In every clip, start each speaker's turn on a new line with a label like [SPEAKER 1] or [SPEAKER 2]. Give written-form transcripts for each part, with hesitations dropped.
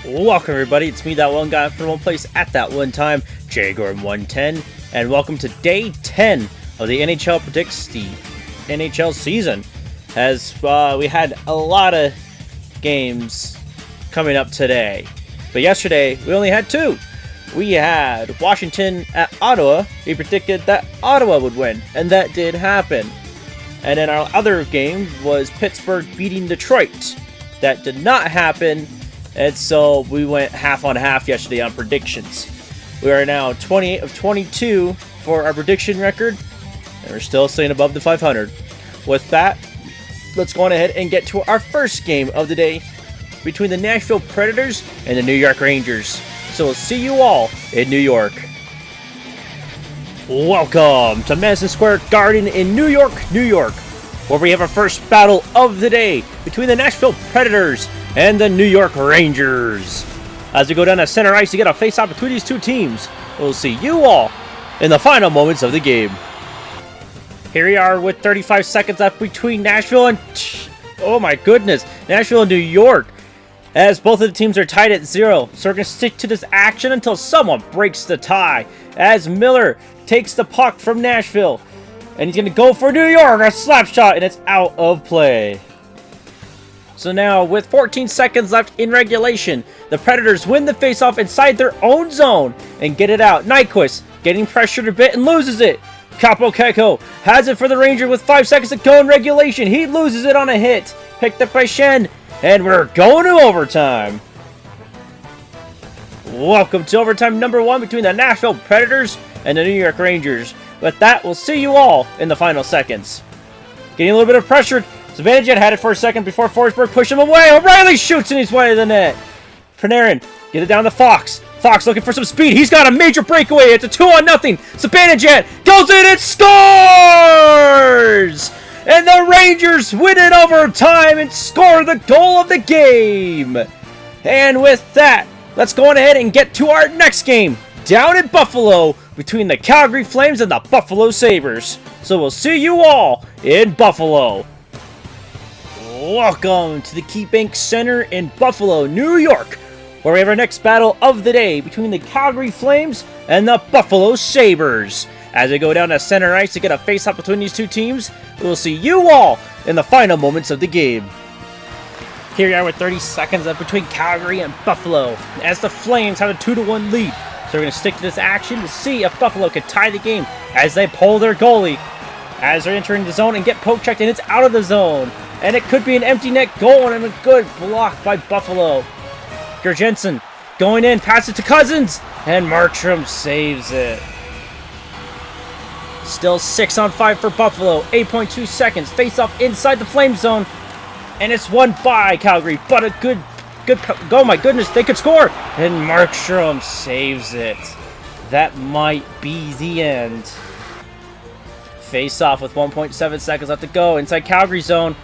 [SPEAKER 1] Welcome everybody, it's me, that one guy from one place at that one time, JGorm110, and welcome to day 10 of the NHL Predicts the NHL season. As we had a lot of games coming up today, but yesterday we only had two. We had Washington at Ottawa. We predicted that Ottawa would win, and that did happen. And then our other game was Pittsburgh beating Detroit. That did not happen, and so we went half on half yesterday on predictions. We are now 28 of 22 for our prediction record, and we're still staying above the 500. With that, let's go on ahead and get to our first game of the day between the Nashville Predators and the New York Rangers. So we'll see you all in New York. Welcome to Madison Square Garden in New York, New York, where we have our first battle of the day between the Nashville Predators and the New York Rangers. As we go down to center ice to get a face-off between these two teams, we'll see you all in the final moments of the game. Here we are with 35 seconds left between Nashville and, oh my goodness, Nashville and New York, as both of the teams are tied at 0. So we're going to stick to this action until someone breaks the tie, as Miller takes the puck from Nashville, and he's going to go for New York, a slap shot, and it's out of play. So now, with 14 seconds left in regulation, the Predators win the faceoff inside their own zone and get it out. Nyquist getting pressured a bit and loses it. Capo has it for the Rangers with 5 seconds to go in regulation. He loses it on a hit. Picked up by Schenn, and we're going to overtime. Welcome to overtime number 1 between the Nashville Predators and the New York Rangers. With that, we'll see you all in the final seconds. Getting a little bit of pressure. Zibanejad had it for a second before Forsberg pushed him away. O'Reilly shoots in his way to the net. Panarin, get it down to Fox. Fox looking for some speed. He's got a major breakaway. It's a 2-0. Zibanejad goes in and scores! And the Rangers win in overtime and score the goal of the game. And with that, let's go on ahead and get to our next game down in Buffalo between the Calgary Flames and the Buffalo Sabres. So we'll see you all in Buffalo. Welcome to the KeyBank Center in Buffalo, New York, where we have our next battle of the day between the Calgary Flames and the Buffalo Sabres. As we go down to center ice to get a face-off between these two teams, we'll see you all in the final moments of the game. Here we are with 30 seconds left between Calgary and Buffalo, as the Flames have a 2-1 lead. So we're going to stick to this action to see if Buffalo can tie the game as they pull their goalie, as they're entering the zone and get poke-checked, and it's out of the zone. And it could be an empty net goal, and a good block by Buffalo. Gergensen going in, pass it to Cousins, and Markstrom saves it. Still 6-on-5 for Buffalo, 8.2 seconds, face-off inside the Flame zone, and it's won by Calgary, but a good oh my goodness, they could score, and Markstrom saves it. That might be the end. Face-off with 1.7 seconds left to go inside Calgary zone,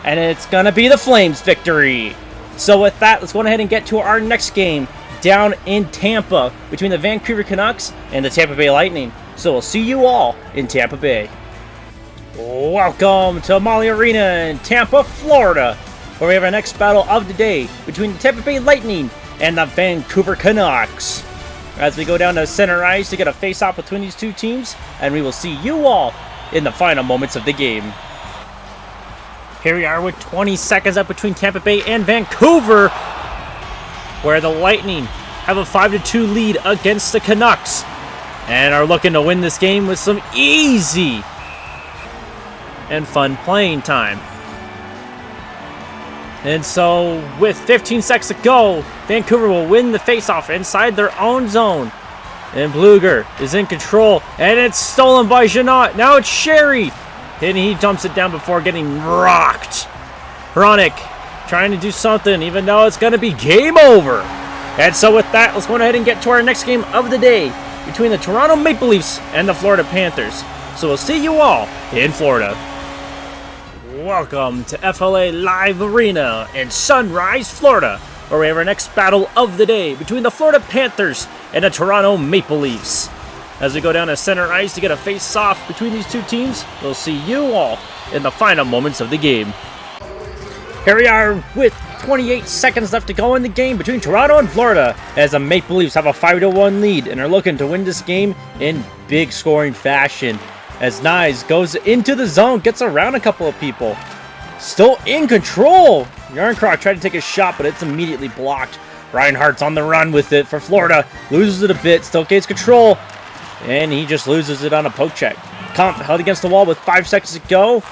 [SPEAKER 1] and it's gonna be the Flames' victory. So with that, let's go ahead and get to our next game down in Tampa between the Vancouver Canucks and the Tampa Bay Lightning. So we'll see you all in Tampa Bay. Welcome to Amalie Arena in Tampa, Florida, where we have our next battle of the day between the Tampa Bay Lightning and the Vancouver Canucks. As we go down to center ice to get a face-off between these two teams, and we will see you all in the final moments of the game. Here we are with 20 seconds up between Tampa Bay and Vancouver, where the Lightning have a 5-2 lead against the Canucks and are looking to win this game with some easy and fun playing time. And so, with 15 seconds to go, Vancouver will win the faceoff inside their own zone. And Bluger is in control, and it's stolen by Janot. Now it's Sherry, and he dumps it down before getting rocked. Hronik trying to do something, even though it's going to be game over. And so with that, let's go ahead and get to our next game of the day between the Toronto Maple Leafs and the Florida Panthers. So we'll see you all in Florida. Welcome to FLA Live Arena in Sunrise, Florida, where we have our next battle of the day between the Florida Panthers and the Toronto Maple Leafs. As we go down to center ice to get a face-off between these two teams, we'll see you all in the final moments of the game. Here we are with 28 seconds left to go in the game between Toronto and Florida, as the Maple Leafs have a 5-1 lead and are looking to win this game in big scoring fashion. As Nyes goes into the zone, gets around a couple of people. Still in control. Yarncroc tried to take a shot, but it's immediately blocked. Reinhardt's on the run with it for Florida. Loses it a bit, still gains control. And he just loses it on a poke check. Kampf held against the wall with 5 seconds to go.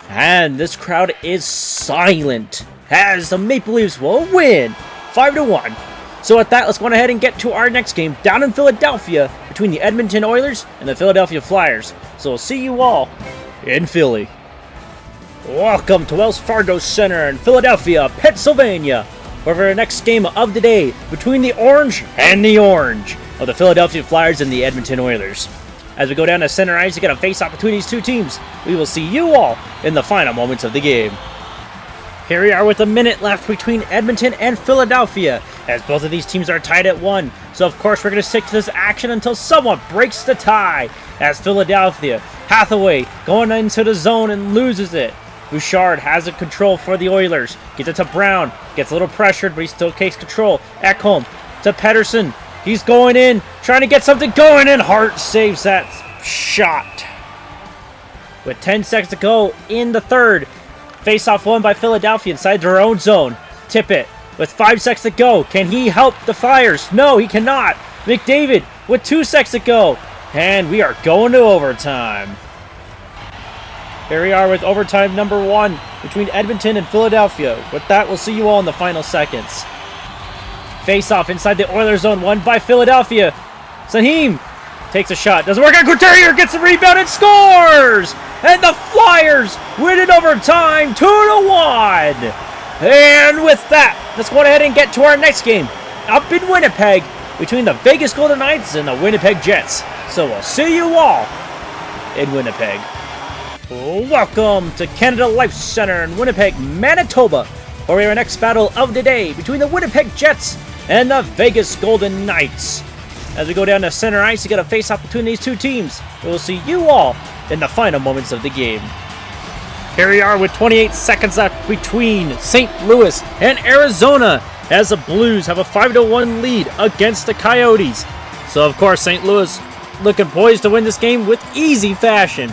[SPEAKER 1] And this crowd is silent, as the Maple Leafs will win 5-1. So with that, let's go ahead and get to our next game down in Philadelphia between the Edmonton Oilers and the Philadelphia Flyers. So we'll see you all in Philly. Welcome to Wells Fargo Center in Philadelphia, Pennsylvania, for our next game of the day between the Orange and the Orange of the Philadelphia Flyers and the Edmonton Oilers. As we go down to center ice to get a face-off between these two teams, we will see you all in the final moments of the game. Here we are with a minute left between Edmonton and Philadelphia, as both of these teams are tied at 1. So of course we're going to stick to this action until someone breaks the tie, as Philadelphia, Hathaway going into the zone and loses it. Bouchard has the control for the Oilers, gets it to Brown, gets a little pressured but he still takes control. Ekholm to Pettersson. He's going in, trying to get something going, and Hart saves that shot. With 10 seconds to go in the third. Face-off won by Philadelphia inside their own zone. Tippett with 5 seconds to go. Can he help the Flyers? No, he cannot. McDavid with 2 seconds to go. And we are going to overtime. Here we are with overtime number 1 between Edmonton and Philadelphia. With that, we'll see you all in the final seconds. Face-off inside the Oilers zone, won by Philadelphia. Sahim takes a shot. Doesn't work out. Couturier gets the rebound and scores! And the Flyers win it overtime, 2-1. And with that, let's go ahead and get to our next game up in Winnipeg between the Vegas Golden Knights and the Winnipeg Jets. So we'll see you all in Winnipeg. Welcome to Canada Life Center in Winnipeg, Manitoba, for our next battle of the day between the Winnipeg Jets and the Vegas Golden Knights. As we go down to center ice to get a face-off between these two teams, we'll see you all in the final moments of the game. Here we are with 28 seconds left between St. Louis and Arizona, as the Blues have a 5-1 lead against the Coyotes. So of course St. Louis looking poised to win this game with easy fashion,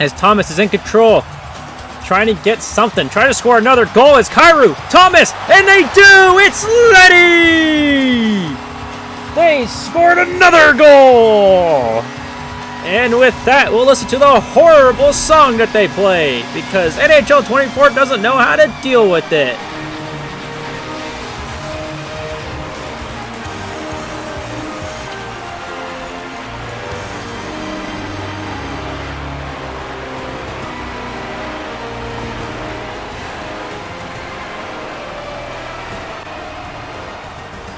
[SPEAKER 1] as Thomas is in control, trying to get something, trying to score another goal as Kyrou, Thomas, and they do! It's Letty! They scored another goal! And with that, we'll listen to the horrible song that they play, because NHL 24 doesn't know how to deal with it.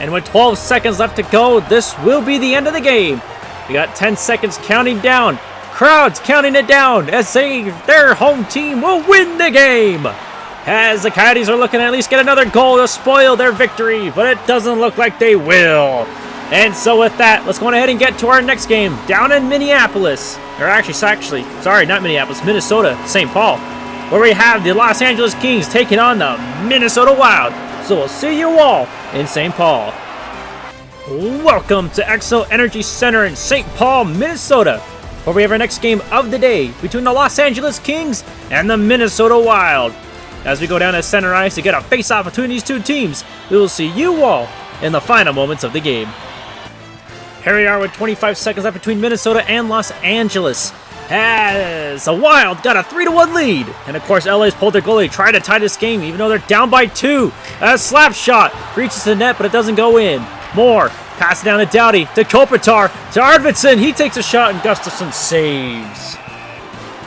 [SPEAKER 1] And with 12 seconds left to go, this will be the end of the game. We got 10 seconds counting down. Crowds counting it down as their home team will win the game. As the Coyotes are looking to at least get another goal to spoil their victory, but it doesn't look like they will. And so with that, let's go ahead and get to our next game down in Minneapolis. Or actually, sorry, not Minneapolis, Minnesota, St. Paul, where we have the Los Angeles Kings taking on the Minnesota Wild. So we'll see you all in St. Paul. Welcome to Xcel Energy Center in St. Paul, Minnesota, where we have our next game of the day between the Los Angeles Kings and the Minnesota Wild. As we go down to center ice to get a face-off between these two teams, we will see you all in the final moments of the game. Here we are with 25 seconds left between Minnesota and Los Angeles, as the Wild got a 3-1 lead. And of course, LA's pulled their goalie, trying to tie this game even though they're down by 2. A slap shot reaches the net, but it doesn't go in. Moore pass down to Doughty, to Kopitar, to Arvidsson. He takes a shot and Gustafsson saves.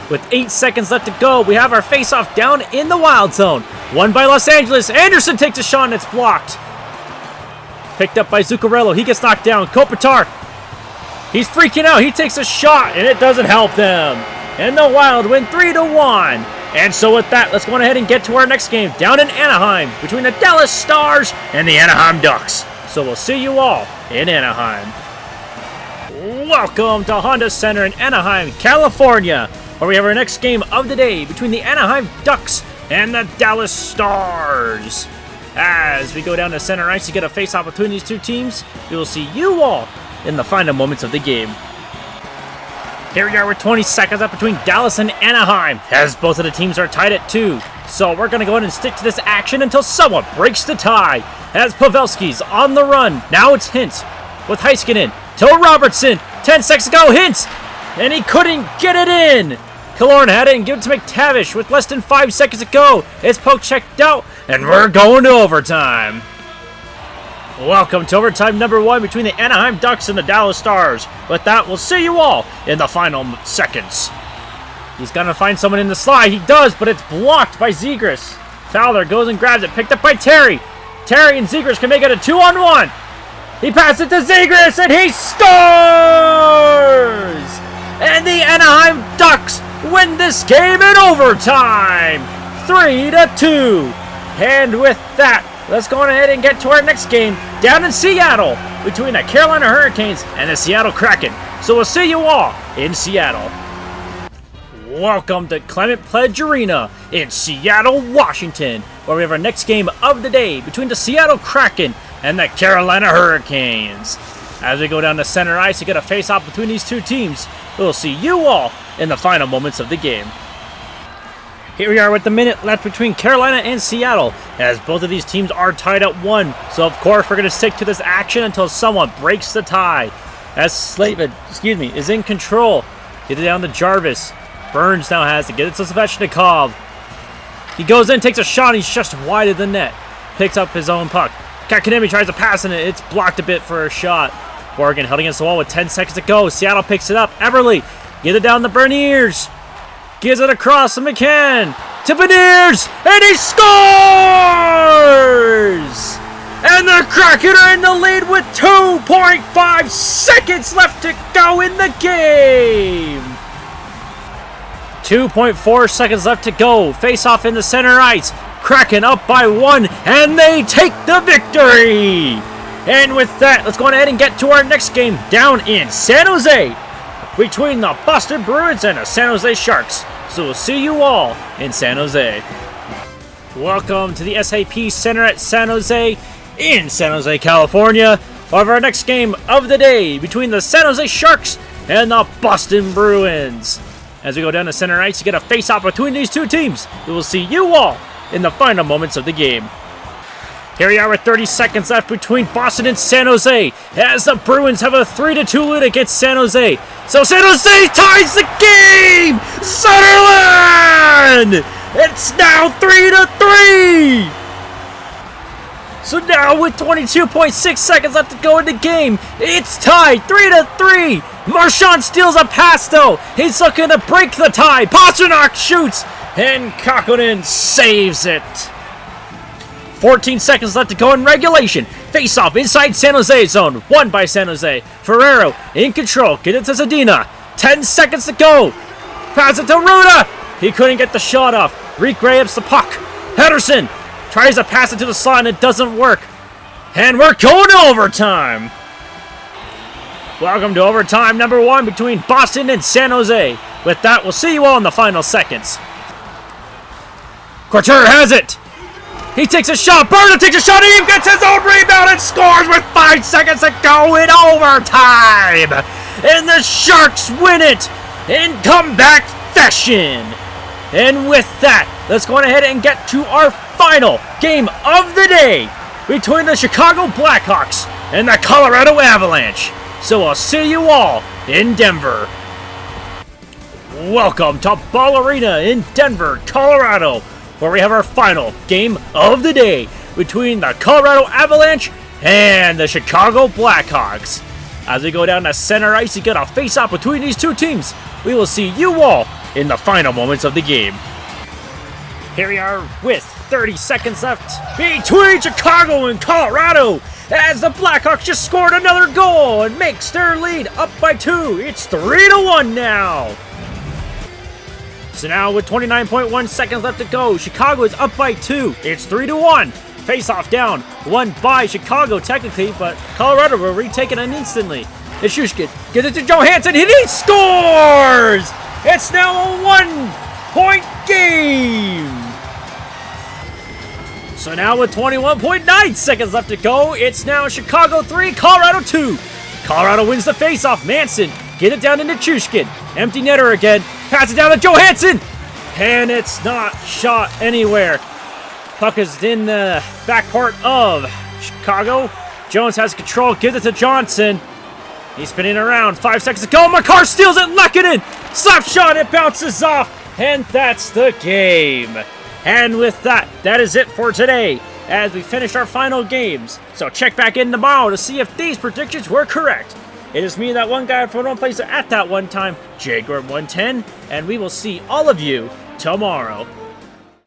[SPEAKER 1] With 8 seconds left to go, we have our face-off down in the Wild zone. Won by Los Angeles. Anderson takes a shot and it's blocked. Picked up by Zuccarello. He gets knocked down. Kopitar, he's freaking out. He takes a shot and it doesn't help them. And the Wild win 3-1. And so with that, let's go ahead and get to our next game down in Anaheim between the Dallas Stars and the Anaheim Ducks. So we'll see you all in Anaheim. Welcome to Honda Center in Anaheim, California, where we have our next game of the day between the Anaheim Ducks and the Dallas Stars. As we go down to center ice to get a face-off between these two teams, we will see you all in the final moments of the game. Here we are with 20 seconds left between Dallas and Anaheim, as both of the teams are tied at 2. So we're going to go ahead and stick to this action until someone breaks the tie. As Pavelski's on the run, now it's Hintz with Heiskanen to Robertson. 10 seconds to go, Hintz, and he couldn't get it in. Killorn had it and give it to McTavish with less than 5 seconds to go. It's poke checked out, and we're going to overtime. Welcome to overtime number 1 between the Anaheim Ducks and the Dallas Stars. With that, we'll see you all in the final seconds. He's going to find someone in the slide. He does, but it's blocked by Zegras. Fowler goes and grabs it, picked up by Terry. Terry and Zegras can make it a 2-on-1. He passes it to Zegras, and he scores! And the Anaheim Ducks win this game in overtime, 3-2. And with that, let's go on ahead and get to our next game down in Seattle between the Carolina Hurricanes and the Seattle Kraken. So we'll see you all in Seattle. Welcome to Clement Pledge Arena in Seattle, Washington, where we have our next game of the day between the Seattle Kraken and the Carolina Hurricanes. As we go down to center ice to get a face-off between these two teams, we'll see you all in the final moments of the game. Here we are with the minute left between Carolina and Seattle, as both of these teams are tied at 1. So of course we're going to stick to this action until someone breaks the tie. As Slavin, is in control. Get it down to Jarvis. Burns now has to get it to Svechnikov. He goes in, takes a shot, he's just wide of the net. Picks up his own puck. Kakanemi tries to pass in it. It's blocked a bit for a shot. Morgan held against the wall with 10 seconds to go. Seattle picks it up. Everly, get it down to Berniers. Gives it across to McCann. To Beniers, and he scores! And the Kraken are in the lead with 2.5 seconds left to go in the game. 2.4 seconds left to go. Face off in the center ice. Kraken up by 1, and they take the victory. And with that, let's go ahead and get to our next game down in San Jose between the Boston Bruins and the San Jose Sharks. So we'll see you all in San Jose. Welcome to the SAP Center at San Jose in San Jose, California, of our next game of the day between the San Jose Sharks and the Boston Bruins. As we go down to center ice to get a face-off between these two teams, we will see you all in the final moments of the game. Here we are with 30 seconds left between Boston and San Jose, as the Bruins have a 3-2 lead against San Jose. So San Jose ties the game! Sutherland! It's now 3-3! So now with 22.6 seconds left to go in the game, it's tied 3-3. Marchand steals a pass though. He's looking to break the tie. Pastrnak shoots, and Kakkonen saves it. 14 seconds left to go in regulation. Face-off inside San Jose zone. Won by San Jose. Ferrero in control. Get it to Zadina. 10 seconds to go. Pass it to Ruda. He couldn't get the shot off. Reek grabs the puck. Henderson tries to pass it to the slot and it doesn't work. And we're going to overtime. Welcome to overtime number 1 between Boston and San Jose. With that, we'll see you all in the final seconds. Couture has it. He takes a shot. Berta takes a shot. And he gets his own rebound and scores with 5 seconds to go in overtime. And the Sharks win it in comeback fashion. And with that, let's go on ahead and get to our final game of the day between the Chicago Blackhawks and the Colorado Avalanche. So I'll see you all in Denver. Welcome to Ball Arena in Denver, Colorado, where we have our final game of the day between the Colorado Avalanche and the Chicago Blackhawks. As we go down to center ice to get a face-off between these two teams, we will see you all in the final moments of the game. Here we are with 30 seconds left between Chicago and Colorado, as the Blackhawks just scored another goal and makes their lead up by 2. It's 3-1 now. So now with 29.1 seconds left to go, Chicago is up by 2. It's 3-1. Face-off down. Won by Chicago technically, but Colorado will retake it instantly. It's Shushkin. Gives it to Johansson, and he scores! It's now a 1-point game. So now with 21.9 seconds left to go, it's now Chicago 3, Colorado 2. Colorado wins the faceoff. Manson get it down into Chushkin. Empty netter again. Pass it down to Johansson. And it's not shot anywhere. Puck is in the back part of Chicago. Jones has control. Gives it to Johnson. He's spinning around. 5 seconds to go. Makar steals it. Lehkonen. Slap shot. It bounces off. And that's the game. And with that, that is it for today as we finish our final games. So check back in tomorrow to see if these predictions were correct. It is me, that one guy from one place at that one time, Jaguar110, and we will see all of you tomorrow.